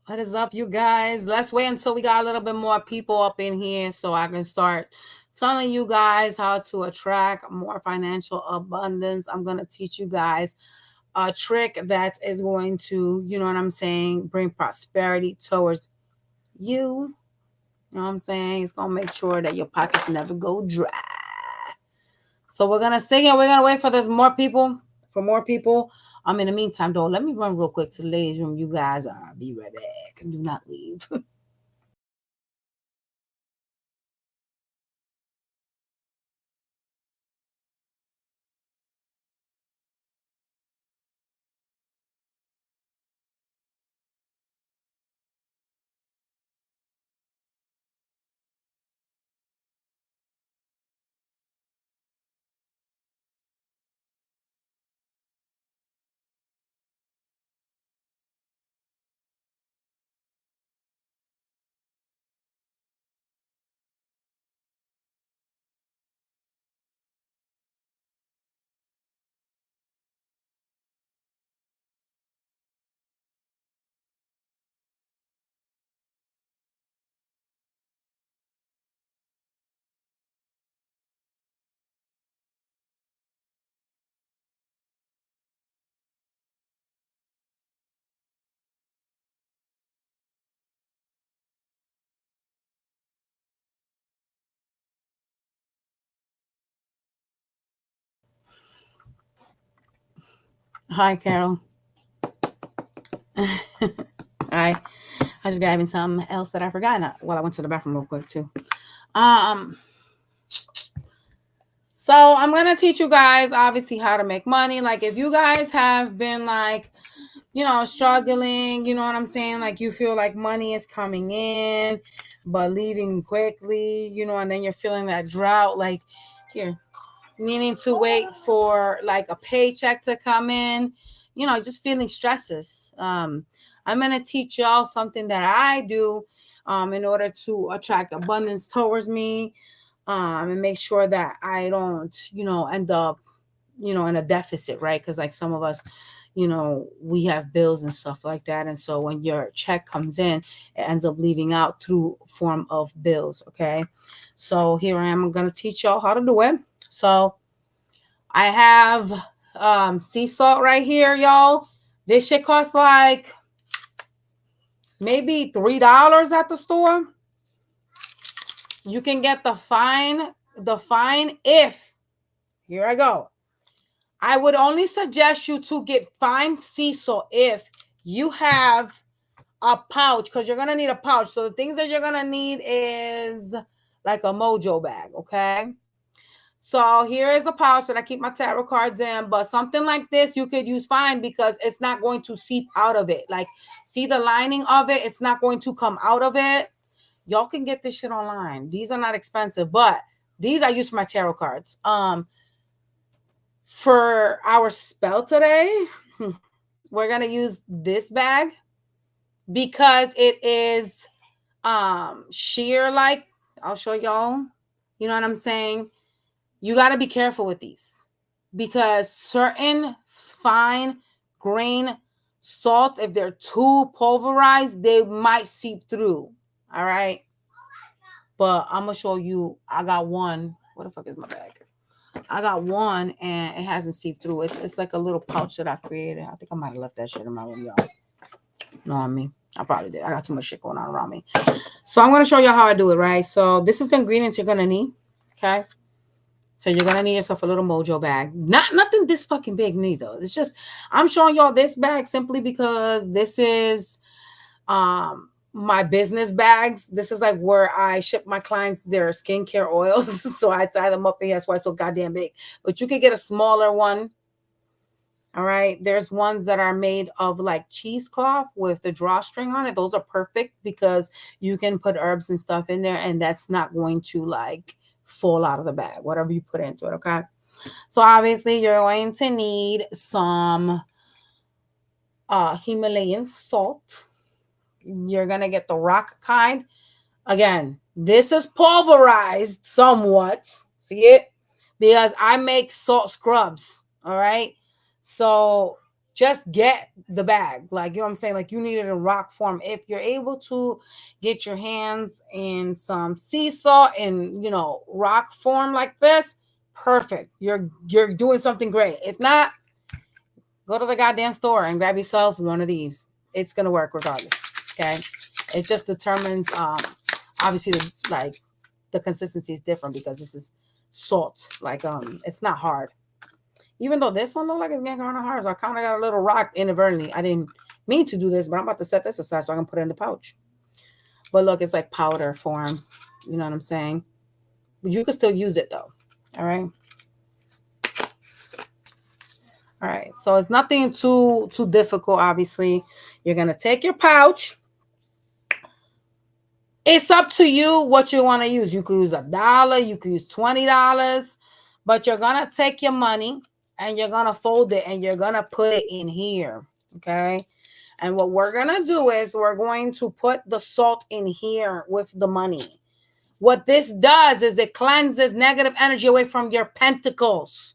What is up, you guys? Let's wait until we got a little bit more people up in here so I can start telling you guys how to attract more financial abundance. I'm going to teach you guys a trick that is going to, you know what I'm saying, bring prosperity towards you. You know what I'm saying? It's going to make sure that your pockets never go dry. So we're going to sing it. We're going to wait for there's more people, for more people. In the meantime, though, let me run real quick to the ladies' room. You guys, I'll be right back. Do not leave. Hi, Carol. Hi. I just grabbing something else that I forgot. Well, I went to the bathroom real quick too. Um, so I'm gonna teach you guys obviously how to make money. Like if you guys have been like, struggling, you know what I'm saying? Like you feel like money is coming in, but leaving quickly, and then you're feeling that drought, like here, needing to wait for like a paycheck to come in, just feeling stresses. I'm gonna teach y'all something that I do in order to attract abundance towards me, and make sure that I don't, end up, in a deficit, right? Because like some of us, we have bills and stuff like that, and so when your check comes in, it ends up leaving out through form of bills. Okay, so here I am. I'm gonna teach y'all how to do it. So I have sea salt right here, y'all. This shit costs like maybe $3 at the store. You can get the fine if, here I go. I would only suggest you to get fine sea salt if you have a pouch, because you're gonna need a pouch. So the things that you're gonna need is like a mojo bag, okay? So here is a pouch that I keep my tarot cards in, but something like this you could use fine because it's not going to seep out of it. Like, see the lining of it? It's not going to come out of it. Y'all can get this shit online. These are not expensive, but these I use for my tarot cards. For our spell today, we're gonna use this bag because it is sheer like. I'll show y'all. You know what I'm saying? You got to be careful with these because certain fine grain salts, if they're too pulverized, they might seep through. All right. But I'm going to show you. I got one. What the fuck is my bag? I got one and it hasn't seeped through. It's like a little pouch that I created. I think I might have left that shit in my room, y'all. Know what I mean? I probably did. I got too much shit going on around me. So I'm going to show you how I do it, right? So this is the ingredients you're going to need. Okay. So you're gonna need yourself a little mojo bag. Nothing this fucking big neither. It's just I'm showing y'all this bag simply because this is my business bags. This is like where I ship my clients their skincare oils. So I tie them up in here. That's why it's so goddamn big. But you could get a smaller one. All right. There's ones that are made of like cheesecloth with the drawstring on it. Those are perfect because you can put herbs and stuff in there and that's not going to like fall out of the bag, whatever you put into it. Okay. So obviously you're going to need some Himalayan salt. You're gonna get the rock kind. Again, this is pulverized somewhat. See it? Because I make salt scrubs. All right. So just get the bag. Like, you know what I'm saying? Like, you need it in rock form. If you're able to get your hands in some sea salt in, you know, rock form like this, perfect. You're doing something great. If not, go to the goddamn store and grab yourself one of these. It's gonna work regardless. Okay. It just determines obviously the consistency is different because this is salt. Like it's not hard. Even though this one looked like it's getting kind of hard, so I kind of got a little rock inadvertently. I didn't mean to do this, but I'm about to set this aside so I can put it in the pouch. But look, it's like powder form. You know what I'm saying? You can still use it though. All right. All right. So it's nothing too difficult. Obviously, you're gonna take your pouch. It's up to you what you want to use. You could use $1. You could use $20, but you're gonna take your money and you're gonna fold it and you're gonna put it in here. Okay. And what we're gonna do is we're going to put the salt in here with the money. What this does is it cleanses negative energy away from your pentacles.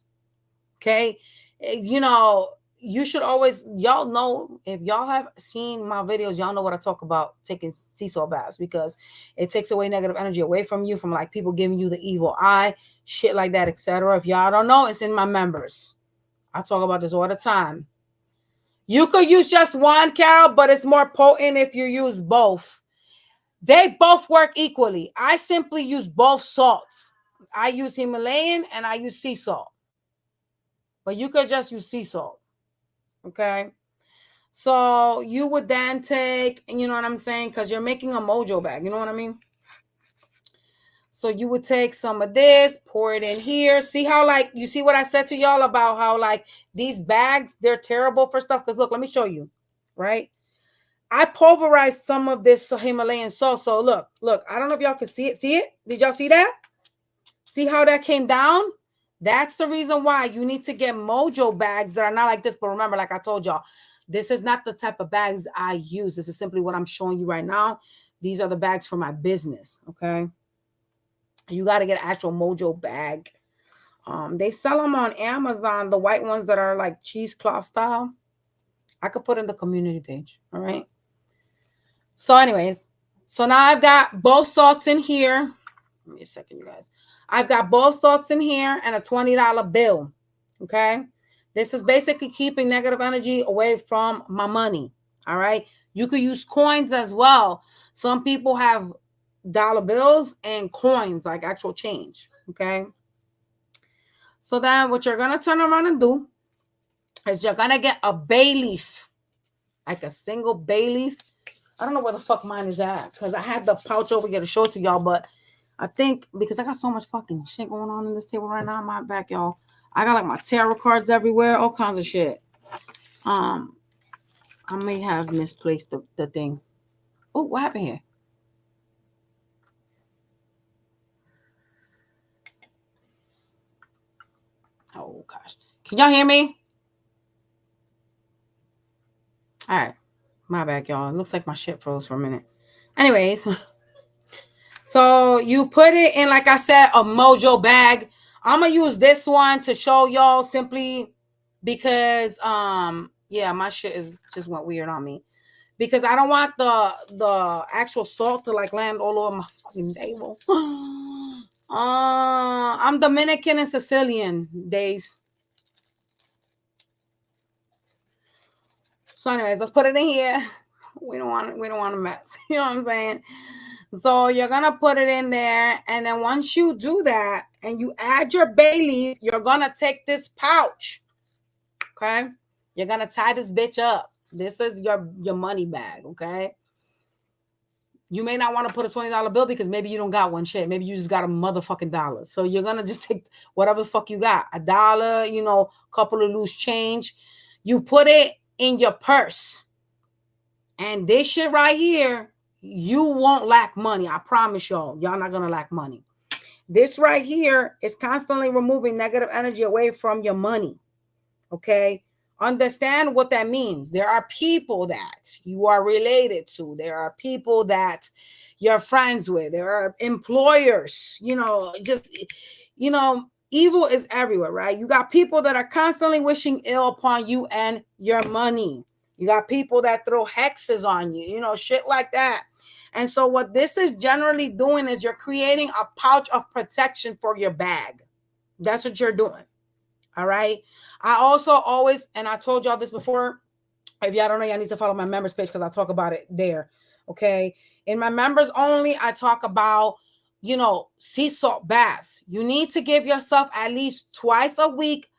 Okay. You know, you should always, y'all know, if y'all have seen my videos, y'all know what I talk about taking sea salt baths, because it takes away negative energy away from you, from like people giving you the evil eye, shit like that, etc. If y'all don't know, it's in my members. I talk about this all the time. You could use just one, Carol, but it's more potent if you use both. They both work equally. I simply use both salts. I use Himalayan and I use sea salt. But you could just use sea salt. Okay. So you would then take, you know what I'm saying? Because you're making a mojo bag. You know what I mean? So you would take some of this, pour it in here. See how, like, you see what I said to y'all about how, like, these bags, they're terrible for stuff? Because look, let me show you, right? I pulverized some of this Himalayan salt. So look, I don't know if y'all can see it. See it? Did y'all see that? See how that came down? That's the reason why you need to get mojo bags that are not like this. But remember, like I told y'all, this is not the type of bags I use. This is simply what I'm showing you right now. These are the bags for my business, okay? You got to get an actual mojo bag. They sell them on Amazon, the white ones that are like cheesecloth style. I could put in the community page, all right? So anyways, so now I've got both salts in here. Give me a second, you guys. I've got both salts in here and a $20 bill, okay? This is basically keeping negative energy away from my money, all right? You could use coins as well. Some people have dollar bills and coins, like actual change, okay? So then what you're going to turn around and do is you're going to get a bay leaf, like a single bay leaf. I don't know where the fuck mine is at because I had the pouch over here to show it to y'all, but I think because I got so much fucking shit going on in this table right now in my back, y'all. I got like my tarot cards everywhere, all kinds of shit. I may have misplaced the thing. Oh, what happened here? Oh gosh. Can y'all hear me? All right. My bad, y'all. It looks like my shit froze for a minute. Anyways, so you put it in, like I said, a mojo bag. I'm gonna use this one to show y'all simply because yeah, my shit is just went weird on me. Because I don't want the actual salt to like land all over my fucking table. I'm Dominican and Sicilian days. So anyways, let's put it in here. We don't want to mess. You know what I'm saying? So you're gonna put it in there, and then once you do that and you add your bay leaf, you're gonna take this pouch. Okay, you're gonna tie this bitch up. This is your money bag. Okay. You may not want to put a $20 bill because maybe you don't got one shit. Maybe you just got a motherfucking dollar. So you're gonna just take whatever the fuck you got. $1, you know, couple of loose change. You put it in your purse. And this shit right here, you won't lack money. I promise y'all. Y'all not gonna lack money. This right here is constantly removing negative energy away from your money. Okay. Understand what that means. There are people that you are related to. There are people that you're friends with. There are employers, you know, just, you know, Evil is everywhere, right? You got people that are constantly wishing ill upon you and your money. You got people that throw hexes on you, you know, shit like that. And so what this is generally doing is you're creating a pouch of protection for your bag. That's what you're doing. All right. I also always, and I told y'all this before, if y'all don't know, y'all need to follow my members page because I talk about it there. Okay. In my members only, I talk about, you know, sea salt baths. You need to give yourself at least twice a week.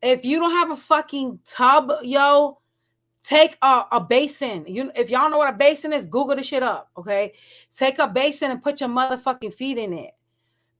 If you don't have a fucking tub, yo, take a basin. You, if y'all know what a basin is, Google the shit up. Okay. Take a basin and put your motherfucking feet in it.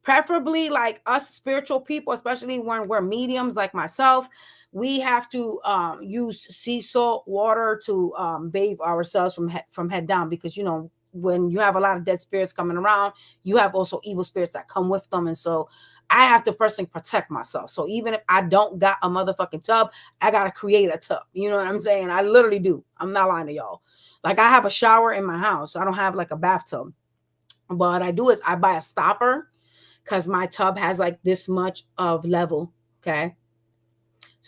Preferably like us spiritual people, especially when we're mediums like myself, we have to use sea salt water to bathe ourselves from head down, because you know when you have a lot of dead spirits coming around, you have also evil spirits that come with them, and so I have to personally protect myself. So even if I don't got a motherfucking tub, I gotta create a tub. You know what I'm saying? I literally do. I'm not lying to y'all. Like I have a shower in my house. I don't have like a bathtub. But what I do is I buy a stopper because my tub has like this much of level. Okay.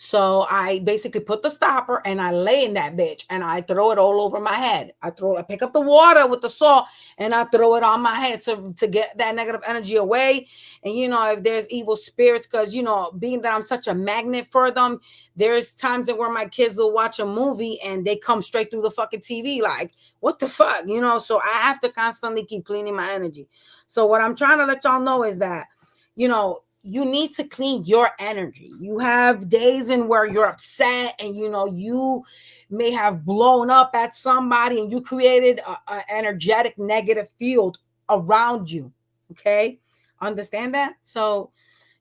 So I basically put the stopper and I lay in that bitch and I throw it all over my head. I pick up the water with the salt and I throw it on my head to get that negative energy away. And you know, if there's evil spirits, because you know, being that I'm such a magnet for them, there's times that where my kids will watch a movie and they come straight through the fucking TV, like, what the fuck? You know, so I have to constantly keep cleaning my energy. So what I'm trying to let y'all know is that, you know, you need to clean your energy. You have days in where you're upset and you know you may have blown up at somebody and you created an energetic negative field around you. Okay, understand that? So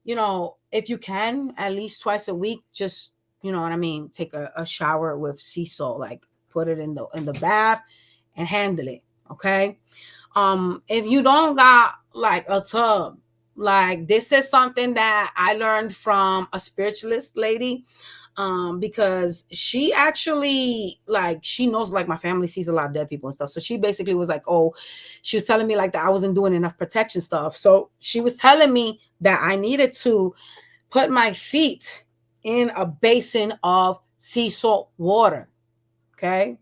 you know, if you can at least twice a week, just, you know what I mean, take a shower with sea salt, like put it in the bath and handle it. Okay. If you don't got like a tub, like this is something that I learned from a spiritualist lady, because she actually, like, she knows like my family sees a lot of dead people and stuff, so she basically was like, oh, she was telling me like that I wasn't doing enough protection stuff, so she was telling me that I needed to put my feet in a basin of sea salt water. Okay.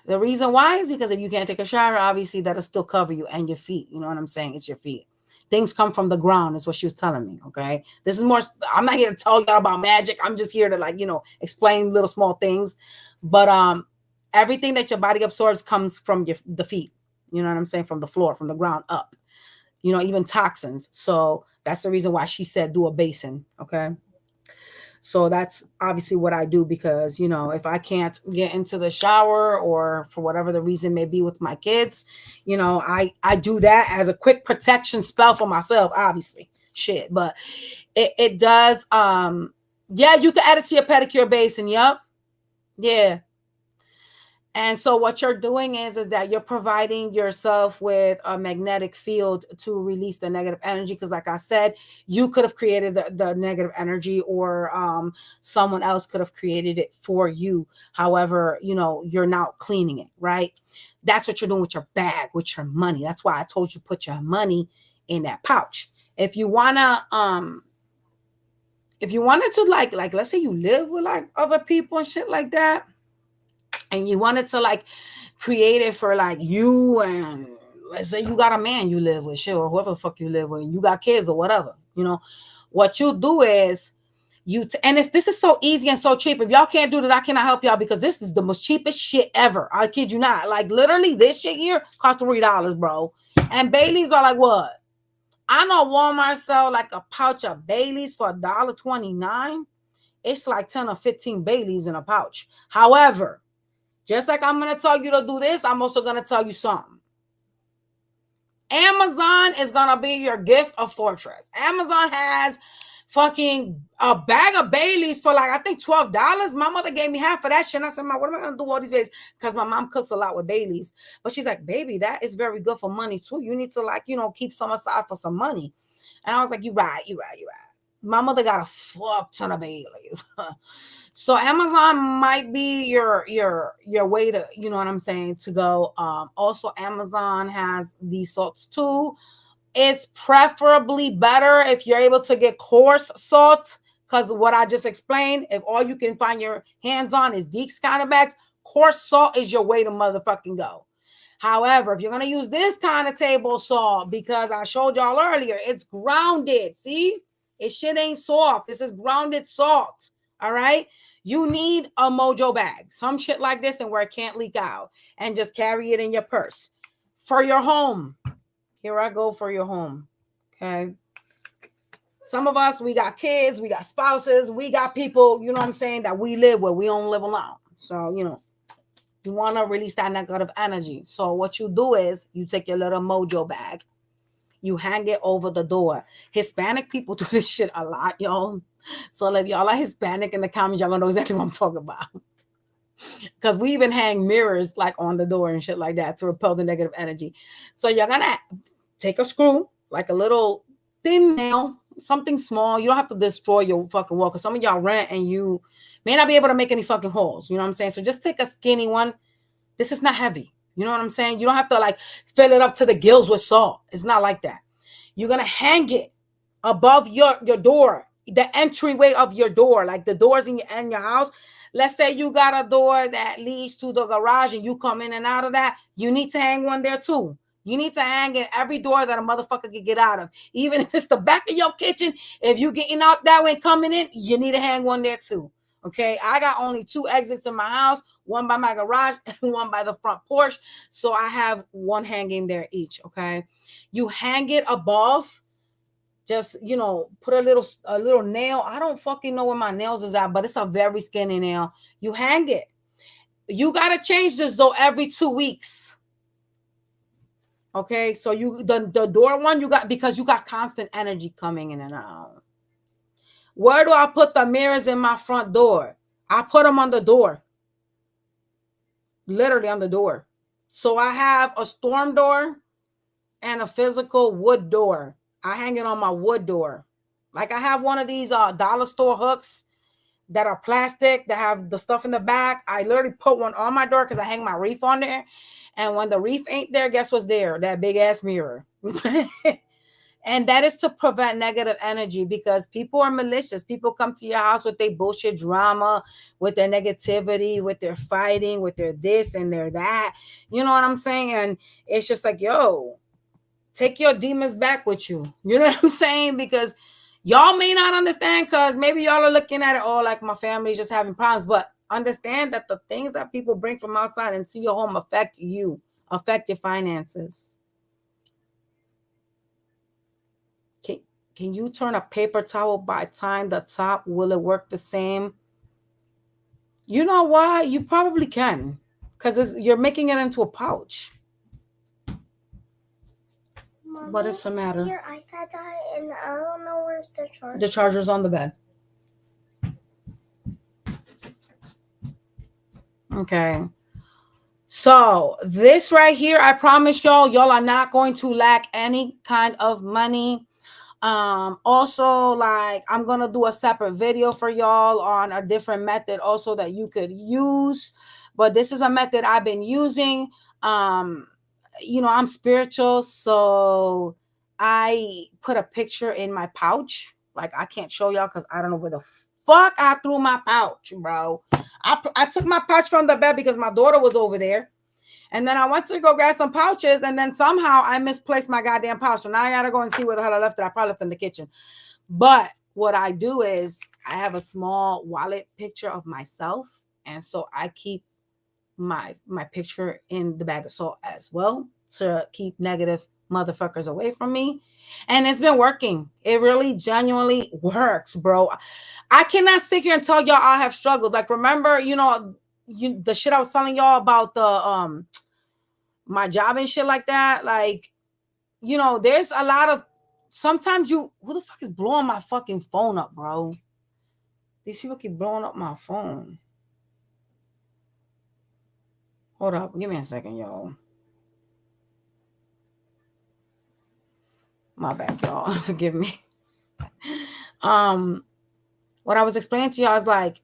The reason why is because if you can't take a shower, obviously that'll still cover you and your feet. You know what I'm saying? It's your feet. Things come from the ground, is what she was telling me. Okay. This is more, I'm not here to tell y'all about magic. I'm just here to, like, you know, explain little small things. But everything that your body absorbs comes from the feet. You know what I'm saying? From the floor, from the ground up. You know, even toxins. So that's the reason why she said do a basin. Okay. So that's obviously what I do, because, you know, if I can't get into the shower or for whatever the reason may be with my kids, you know, I do that as a quick protection spell for myself, obviously. Shit. But it does, yeah, you can add it to your pedicure basin. Yep. Yeah. And so what you're doing is that you're providing yourself with a magnetic field to release the negative energy. Because like I said, you could have created the negative energy, or someone else could have created it for you. However, you know, you're now cleaning it, right? That's what you're doing with your bag, with your money. That's why I told you put your money in that pouch. If you wanted to like let's say you live with like other people and shit like that, and you wanted to like create it for like you, and let's say you got a man you live with, shit, or whoever the fuck you live with, and you got kids or whatever, you know, what you do is and this is so easy and so cheap. If y'all can't do this, I cannot help y'all, because this is the most cheapest shit ever. I kid you not. Like literally, this shit here costs $3, bro. And Baileys are like what? I know Walmart sell like a pouch of Baileys for $1.29. It's like 10 or 15 Baileys in a pouch. However, just like I'm going to tell you to do this, I'm also going to tell you something. Amazon is going to be your gift of fortress. Amazon has fucking a bag of Baileys for like, I think $12. My mother gave me half of that shit. And I said, Mom, what am I going to do with all these Baileys? Because my mom cooks a lot with Baileys. But she's like, baby, that is very good for money too. You need to, like, you know, keep some aside for some money. And I was like, you're right. My mother got a fuck ton of Baileys. So Amazon might be your way to, you know what I'm saying, to go. Also, Amazon has these salts too. It's preferably better if you're able to get coarse salt, because what I just explained, if all you can find your hands on is these kind of bags, coarse salt is your way to motherfucking go. However, if you're going to use this kind of table salt, because I showed y'all earlier, it's grounded. See? It shit ain't soft. This is grounded salt. All right? You need a Mojo bag, some shit like this, and where it can't leak out, and just carry it in your purse. For your home. Here I go for your home. Okay? Some of us, we got kids, we got spouses, we got people, you know what I'm saying, that we live with. We don't live alone. So, you know, you want to release that negative energy. So what you do is you take your little Mojo bag, you hang it over the door. Hispanic people do this shit a lot, y'all. So if y'all are Hispanic in the comments, y'all gonna know exactly what I'm talking about. Because we even hang mirrors like on the door and shit like that to repel the negative energy. So you're gonna take a screw, like a little thin nail, something small. You don't have to destroy your fucking wall, because some of y'all rent and you may not be able to make any fucking holes. You know what I'm saying? So just take a skinny one. This is not heavy. You know what I'm saying? You don't have to like fill it up to the gills with salt. It's not like that. You're gonna hang it above your door, the entryway of your door, like the doors in your house. Let's say you got a door that leads to the garage and you come in and out of that. You need to hang one there too. You need to hang in every door that a motherfucker can get out of. Even if it's the back of your kitchen, if you getting out that way and coming in, you need to hang one there too. Okay, I got only 2 exits in my house, one by my garage and one by the front porch. So I have one hanging there each. Okay, you hang it above. Just, you know, put a little nail. I don't fucking know where my nails is at, but it's a very skinny nail. You hang it. You gotta change this though every 2 weeks. Okay, so you the door one you got, because you got constant energy coming in and out. Where do I put the mirrors in my front door? I put them on the door. Literally on the door. So I have a storm door and a physical wood door. I hang it on my wood door. Like I have one of these dollar store hooks that are plastic that have the stuff in the back. I literally put one on my door because I hang my reef on there. And when the reef ain't there, guess what's there? That big ass mirror. And that is to prevent negative energy, because people are malicious. People come to your house with their bullshit drama, with their negativity, with their fighting, with their this and their that. You know what I'm saying? And it's just like, yo, take your demons back with you. You know what I'm saying? Because y'all may not understand, because maybe y'all are looking at it all like my family's just having problems. But understand that the things that people bring from outside into your home affect you, affect your finances. Can you turn a paper towel by tying the top? Will it work the same? You know why? You probably can, because you're making it into a pouch. Mommy, what is the matter? Your iPad died and I don't know where's the charger. The charger's on the bed. Okay. So this right here, I promise y'all are not going to lack any kind of money. Also, like, I'm gonna do a separate video for y'all on a different method also that you could use, but this is a method I've been using. You know, I'm spiritual, so I put a picture in my pouch. Like, I can't show y'all because I don't know where the fuck I threw my pouch, bro. I took my pouch from the bed because my daughter was over there. And then I went to go grab some pouches, and then somehow I misplaced my goddamn pouch. So now I gotta go and see where the hell I left it. I probably left it in the kitchen. But what I do is I have a small wallet picture of myself, and so I keep my picture in the bag of salt as well to keep negative motherfuckers away from me. And it's been working. It really genuinely works, bro. I cannot sit here and tell y'all I have struggled. Like, remember, you know, the shit I was telling y'all about the my job and shit like that. Like, you know, there's a lot of sometimes who the fuck is blowing my fucking phone up, bro? These people keep blowing up my phone. Hold up, give me a second, y'all. My bad, y'all. Forgive me. What I was explaining to y'all is like,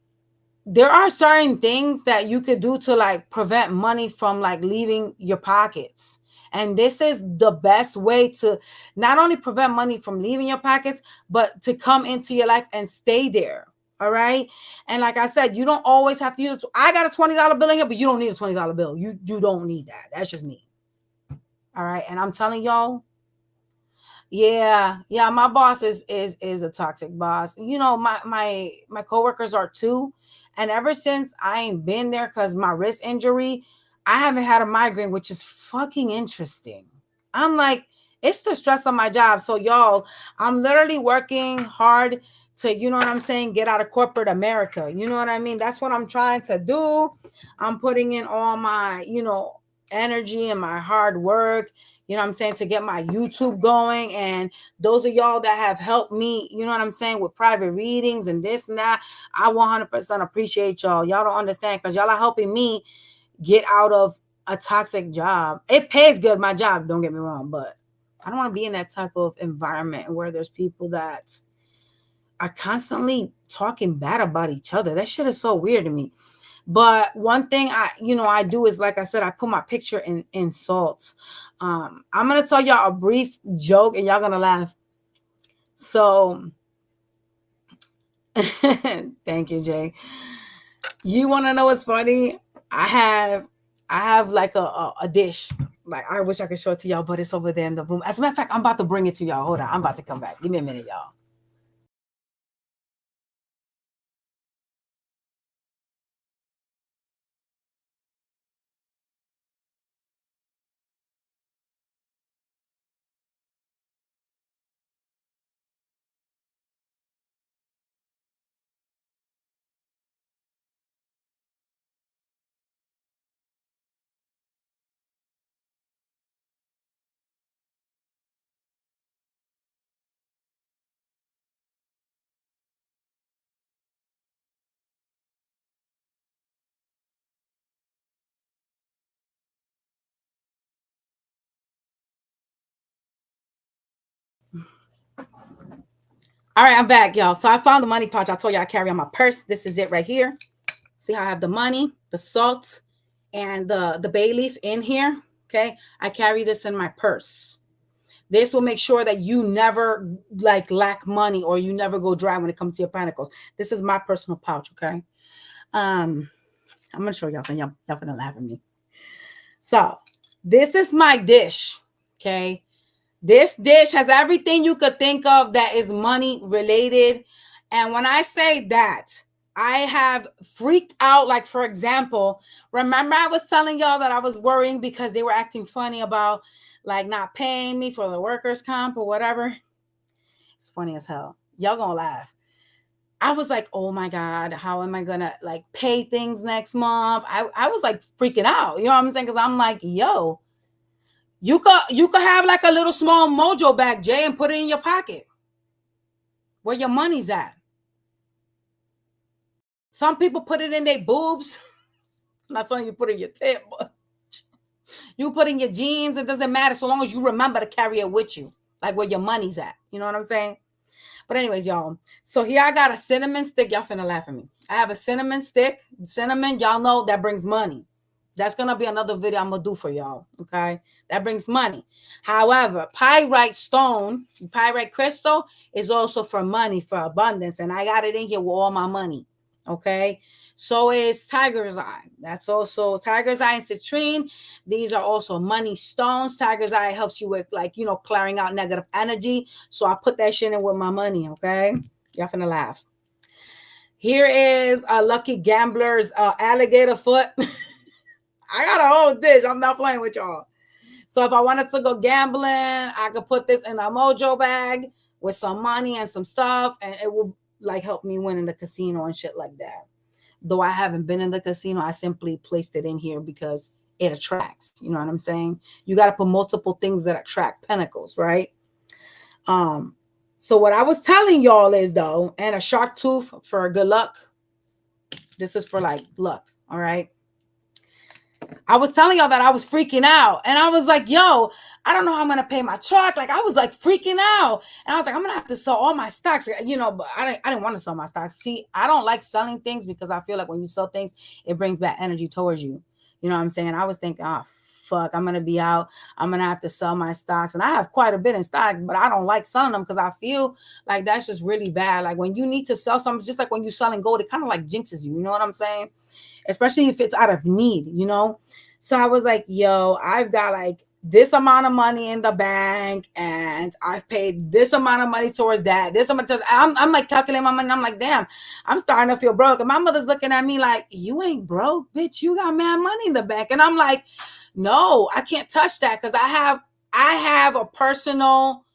there are certain things that you could do to like prevent money from like leaving your pockets. And this is the best way to not only prevent money from leaving your pockets, but to come into your life and stay there. All right. And like I said, you don't always have to use it. I got a $20 bill in here, but you don't need a $20 bill. You don't need that. That's just me. All right. And I'm telling y'all, yeah, my boss is a toxic boss. You know, my coworkers are too. And ever since I ain't been there because my wrist injury, I haven't had a migraine, which is fucking interesting. I'm like, it's the stress of my job. So y'all, I'm literally working hard to, you know what I'm saying, get out of corporate America. You know what I mean? That's what I'm trying to do. I'm putting in all my, energy and my hard work, you know what I'm saying, to get my YouTube going. And those of y'all that have helped me, you know what I'm saying, with private readings and this and that, I 100% appreciate y'all. Y'all don't understand because y'all are helping me get out of a toxic job. It pays good, my job, don't get me wrong, but I don't want to be in that type of environment where there's people that are constantly talking bad about each other. That shit is so weird to me. But one thing I do is, like I said, I put my picture in salts. I'm gonna tell y'all a brief joke and y'all gonna laugh. So thank you, Jay. You wanna know what's funny? I have like a dish. Like, I wish I could show it to y'all, but it's over there in the room. As a matter of fact, I'm about to bring it to y'all. Hold on, I'm about to come back. Give me a minute, y'all. All right, I'm back, y'all. So I found the money pouch. I told you I carry on my purse. This is it right here. See how I have the money, the salt, and the bay leaf in here. Okay, I carry this in my purse. This will make sure that you never like lack money or you never go dry when it comes to your panicles. This is my personal pouch. Okay, I'm gonna show y'all, so y'all gonna laugh at me. So this is my dish. Okay, this dish has everything you could think of that is money related. And when I say that, I have freaked out. Like, for example, remember I was telling y'all that I was worrying because they were acting funny about like not paying me for the workers' comp or whatever. It's funny as hell. Y'all gonna laugh. I was like, oh my God, how am I gonna like pay things next month? I was like freaking out. You know what I'm saying? Because I'm like, yo, you could have like a little small mojo bag, Jay, and put it in your pocket where your money's at. Some people put it in their boobs. I'm not telling you put it in your tip, but you put in your jeans. It doesn't matter so long as you remember to carry it with you, like where your money's at. You know what I'm saying? But anyways, y'all. So here I got a cinnamon stick. Y'all finna laugh at me. I have a cinnamon stick. Cinnamon, y'all know that brings money. That's gonna be another video I'm gonna do for y'all. Okay, that brings money. However, pyrite stone, pyrite crystal is also for money, for abundance, and I got it in here with all my money. Okay, so is tiger's eye. That's also tiger's eye and citrine. These are also money stones. Tiger's eye helps you with, like, clearing out negative energy. So I put that shit in with my money. Okay, y'all finna laugh. Here is a lucky gambler's alligator foot. I got a whole dish. I'm not playing with y'all. So if I wanted to go gambling, I could put this in a mojo bag with some money and some stuff, and it will like help me win in the casino and shit like that. Though I haven't been in the casino, I simply placed it in here because it attracts. You know what I'm saying? You got to put multiple things that attract pentacles, right? So what I was telling y'all is, though, and a shark tooth for good luck. This is for like luck, all right? I was telling y'all that I was freaking out. And I was like, yo, I don't know how I'm gonna pay my truck. Like I was like freaking out. And I was like, I'm gonna have to sell all my stocks, but I didn't want to sell my stocks. See, I don't like selling things because I feel like when you sell things, it brings back energy towards you. You know what I'm saying? I was thinking, oh fuck, I'm gonna be out. I'm gonna have to sell my stocks. And I have quite a bit in stocks, but I don't like selling them because I feel like that's just really bad. Like when you need to sell something, it's just like when you're selling gold, it kind of like jinxes you. You know what I'm saying? Especially if it's out of need. So I was like, yo, I've got like this amount of money in the bank and I've paid this amount of money towards that. This amount I'm like calculating my money. And I'm like, damn, I'm starting to feel broke. And my mother's looking at me like, you ain't broke, bitch. You got mad money in the bank. And I'm like, no, I can't touch that because I have a personal,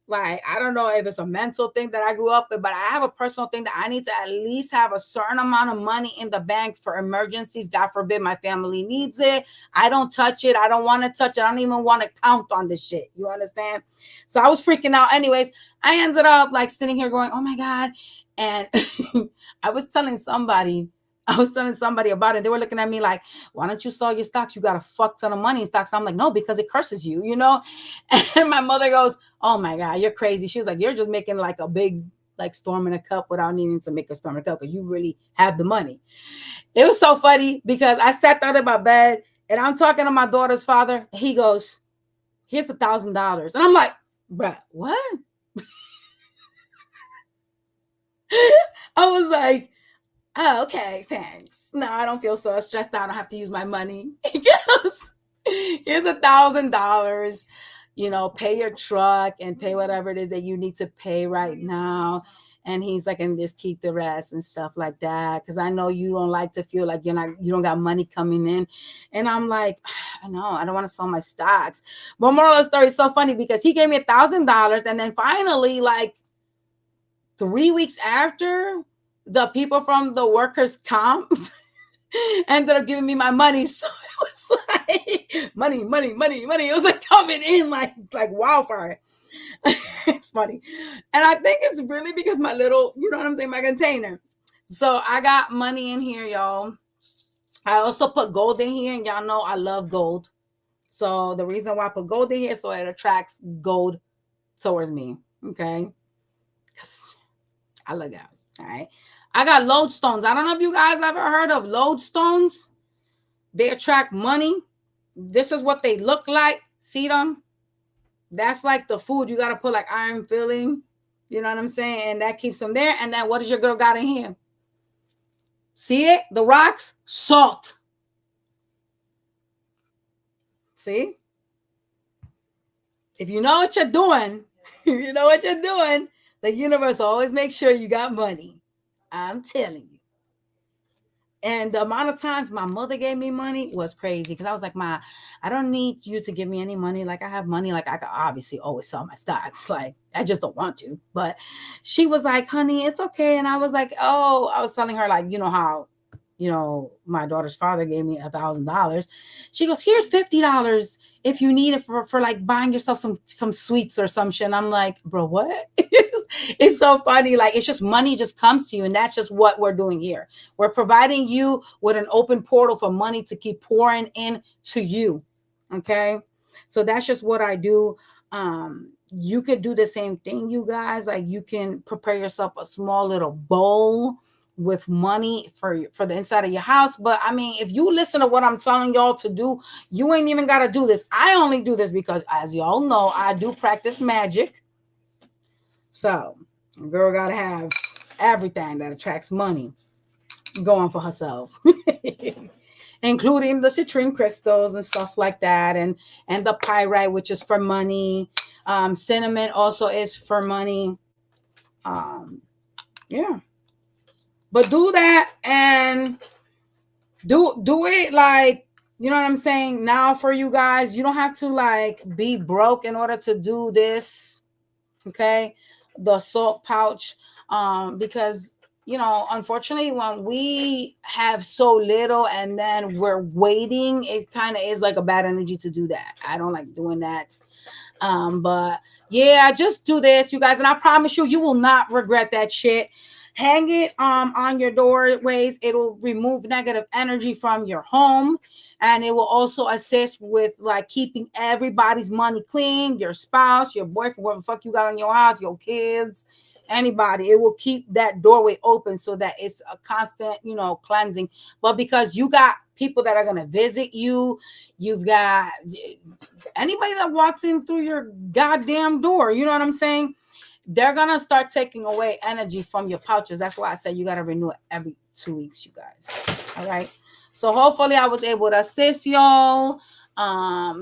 like, I don't know if it's a mental thing that I grew up with, but I have a personal thing that I need to at least have a certain amount of money in the bank for emergencies. God forbid my family needs it. I don't touch it. I don't want to touch it. I don't even want to count on this shit. You understand? So I was freaking out. Anyways, I ended up like sitting here going, oh my God. And I was telling somebody about it. They were looking at me like, why don't you sell your stocks? You got a fuck ton of money in stocks. I'm like, no, because it curses you. And my mother goes, oh my God, you're crazy. She was like, you're just making like a big like storm in a cup without needing to make a storm in a cup because you really have the money. It was so funny because I sat down in my bed and I'm talking to my daughter's father. He goes, here's $1,000. And I'm like, bruh, what? I was like, oh, okay, thanks. No, I don't feel so stressed out. I don't have to use my money. He goes, here's $1,000. Pay your truck and pay whatever it is that you need to pay right now. And he's like, and just keep the rest and stuff like that. Cause I know you don't like to feel like you don't got money coming in. And I'm like, I know, I don't want to sell my stocks. But moral of the story is so funny because he gave me $1,000. And then finally, like 3 weeks after, the people from the workers' comp ended up giving me my money. So it was like money. It was like coming in like wildfire. It's funny. And I think it's really because my little, you know what I'm saying, my container. So I got money in here, y'all. I also put gold in here, and y'all know I love gold. So the reason why I put gold in here so it attracts gold towards me. Okay. Because I love that. All right. I got lodestones. I don't know if you guys ever heard of lodestones. They attract money. This is what they look like. See them? That's like the food. You got to put like iron filling. You know what I'm saying? And that keeps them there. And then what does your girl got in here? See it? The rocks? Salt. See? If you know what you're doing, the universe always makes sure you got money. I'm telling you. And the amount of times my mother gave me money was crazy because I was like, Ma, I don't need you to give me any money. Like I have money. Like I could obviously always sell my stocks. Like I just don't want to. But she was like, honey, it's okay. And I was like, oh, I was telling her like, how, my daughter's father gave me $1,000. She goes, here's $50 if you need it for like buying yourself some sweets or some shit. And I'm like, bro, what? It's so funny. Like it's just money just comes to you. And that's just what we're doing here. We're providing you with an open portal for money to keep pouring in to you. Okay. So that's just what I do. You could do the same thing, you guys. Like you can prepare yourself a small little bowl with money for the inside of your house. But I mean, if you listen to what I'm telling y'all to do, you ain't even got to do this. I only do this because, as y'all know, I do practice magic. So girl got to have everything that attracts money going for herself. Including the citrine crystals and stuff like that, and the pyrite, which is for money. Cinnamon also is for money. Yeah. But do that and do it like, you know what I'm saying? Now for you guys, you don't have to like be broke in order to do this. Okay. The salt pouch. Because, unfortunately, when we have so little and then we're waiting, it kind of is like a bad energy to do that. I don't like doing that. But yeah, just do this, you guys. And I promise you, you will not regret that shit. Hang it on your doorways. It'll remove negative energy from your home, and it will also assist with like keeping everybody's money clean, your spouse, your boyfriend, whatever the fuck you got in your house, your kids, anybody. It will keep that doorway open so that it's a constant, cleansing. But because you got people that are going to visit you, you've got anybody that walks in through your goddamn door, you know what I'm saying? They're gonna start taking away energy from your pouches. That's why I said you gotta renew it every 2 weeks, you guys. All right. So hopefully I was able to assist y'all.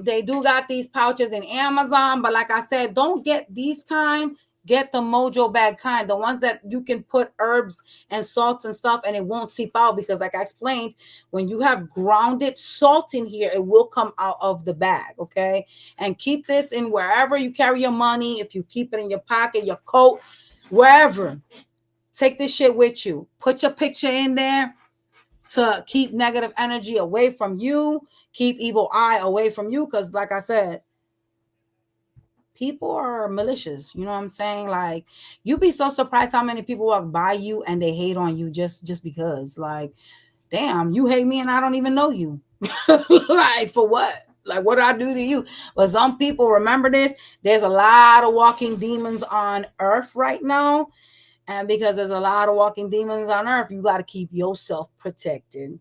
They do got these pouches in Amazon, but like I said, don't get these kind. Get the Mojo bag kind, the ones that you can put herbs and salts and stuff, and it won't seep out because, like I explained, when you have grounded salt in here, it will come out of the bag. Okay, and keep this in wherever you carry your money. If you keep it in your pocket, your coat, wherever, take this shit with you. Put your picture in there to keep negative energy away from you, keep evil eye away from you. Because, like I said, people are malicious. You know what I'm saying? Like, you'd be so surprised how many people walk by you and they hate on you just because. Like, damn, you hate me and I don't even know you. Like, for what? Like, what did I do to you? But some people, remember this, there's a lot of walking demons on earth right now. And because there's a lot of walking demons on earth, you got to keep yourself protected.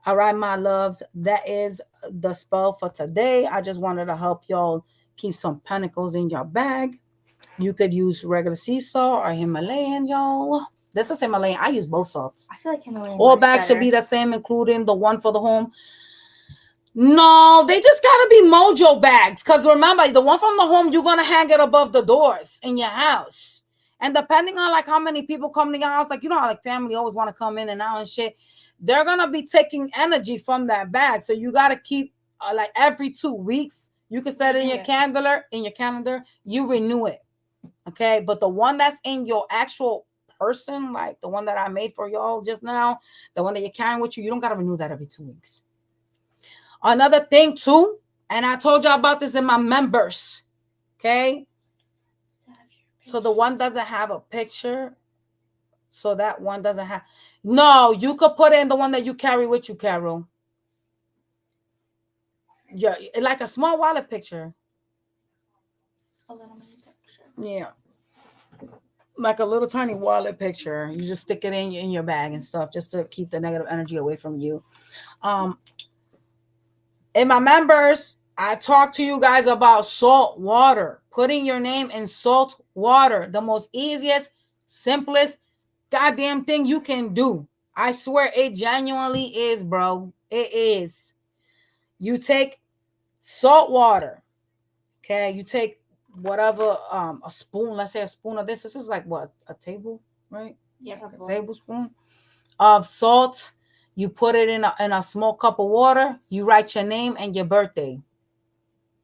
All right, my loves, that is the spell for today. I just wanted to help y'all keep some pentacles in your bag. You could use regular sea salt or Himalayan, y'all. This is Himalayan. I use both salts. I feel like Himalayan. All bags should be the same, including the one for the home. No, they just gotta be Mojo bags. Because remember, the one from the home, you're gonna hang it above the doors in your house. And depending on like how many people come to your house, like how like family always want to come in and out and shit, they're gonna be taking energy from that bag. So you gotta keep like every 2 weeks. You can set it in your calendar, you renew it. Okay. But the one that's in your actual person, like the one that I made for y'all just now, the one that you're carrying with you don't gotta renew that every 2 weeks. Another thing too, and I told y'all about this in my members. Okay. So the one doesn't have a picture. So that one doesn't have. No, you could put it in the one that you carry with you, Carol. Yeah, like a small wallet picture. A little mini picture. Yeah. Like a little tiny wallet picture. You just stick it in your bag and stuff just to keep the negative energy away from you. In my members, I talked to you guys about salt water. Putting your name in salt water. The most easiest, simplest goddamn thing you can do. I swear it genuinely is, bro. It is. You take salt water. Okay. You take whatever, a spoon, let's say a spoon of this. This is like what? A table, right? Yeah. A tablespoon of salt. You put it in a small cup of water. You write your name and your birthday.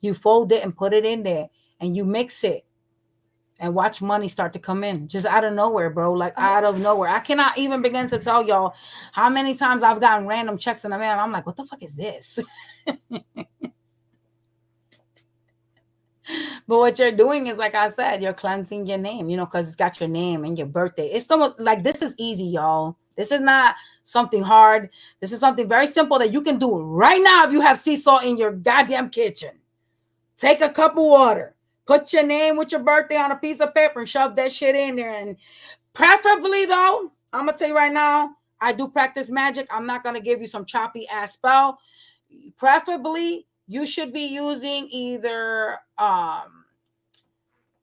You fold it and put it in there and you mix it and watch money start to come in just out of nowhere, bro. Like out of nowhere. I cannot even begin to tell y'all how many times I've gotten random checks in the mail. And I'm like, what the fuck is this? But what you're doing is, like I said, you're cleansing your name, because it's got your name and your birthday. It's almost like this is easy, y'all. This is not something hard. This is something very simple that you can do right now if you have sea salt in your goddamn kitchen. Take a cup of water, put your name with your birthday on a piece of paper and shove that shit in there. And preferably, though, I'm going to tell you right now, I do practice magic. I'm not going to give you some choppy ass spell. Preferably, you should be using either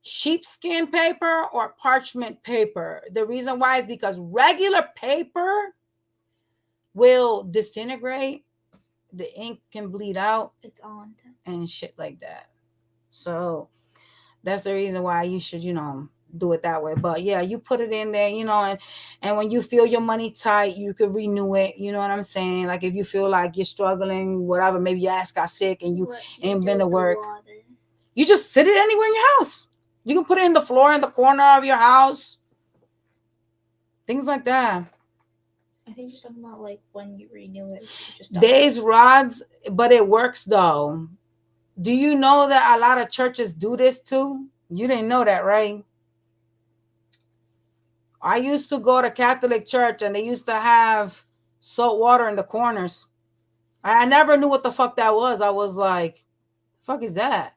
sheepskin paper or parchment paper. The reason why is because regular paper will disintegrate. The ink can bleed out. It's on. And shit like that. So that's the reason why you should, do it that way. But yeah, you put it in there, and when you feel your money tight, you could renew it. You know what I'm saying? Like if you feel like you're struggling, whatever, maybe your ass got sick and you ain't been to work. You just sit it anywhere in your house. You can put it in the floor in the corner of your house. Things like that. I think you're talking about like when you renew it. Days rods, but it works though. Do you know that a lot of churches do this too? You didn't know that, right? I used to go to Catholic church and they used to have salt water in the corners. I never knew what the fuck that was. I was like, the fuck is that?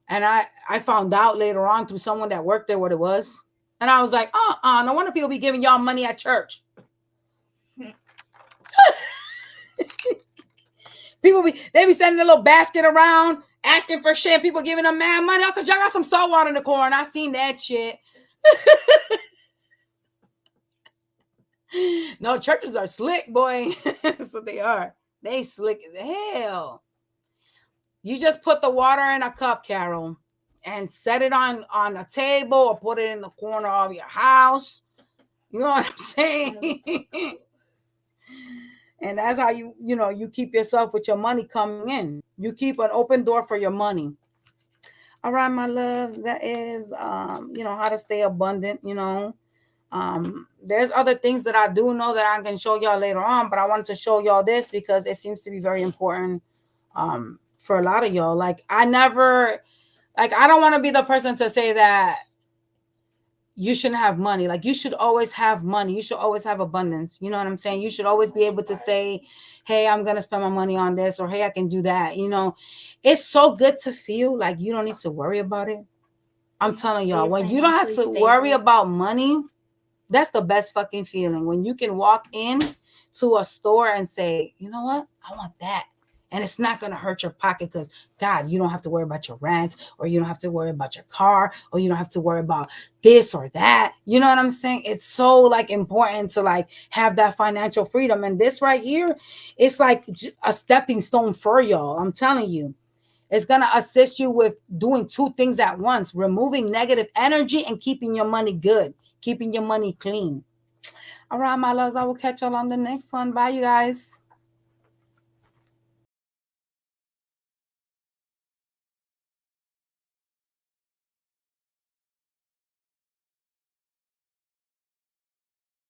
And I found out later on through someone that worked there what it was. And I was like, no wonder people be giving y'all money at church. They be sending a little basket around asking for shit. People giving them mad money because y'all got some salt water in the corner. I seen that shit. No, churches are slick, boy. That's what they are. They slick as hell. You just put the water in a cup, Carol, and set it on a table or put it in the corner of your house. You know what I'm saying? And that's how you keep yourself with your money coming in. You keep an open door for your money. All right, my loves, that is how to stay abundant. There's other things that I do know that I can show y'all later on, but I wanted to show y'all this because it seems to be very important for a lot of y'all. Like I don't want to be the person to say that you shouldn't have money. Like you should always have money. You should always have abundance. You know what I'm saying? You should always be able to say, hey, I'm going to spend my money on this, or hey, I can do that. It's so good to feel like you don't need to worry about it. I'm telling y'all, when you don't have to worry about money, that's the best fucking feeling. When you can walk in to a store and say, you know what? I want that. And it's not going to hurt your pocket because, God, you don't have to worry about your rent, or you don't have to worry about your car, or you don't have to worry about this or that. You know what I'm saying? It's so like important to like have that financial freedom. And this right here, it's like a stepping stone for y'all. I'm telling you. It's going to assist you with doing two things at once, removing negative energy and keeping your money good, keeping your money clean. All right, my loves, I will catch y'all on the next one. Bye, you guys.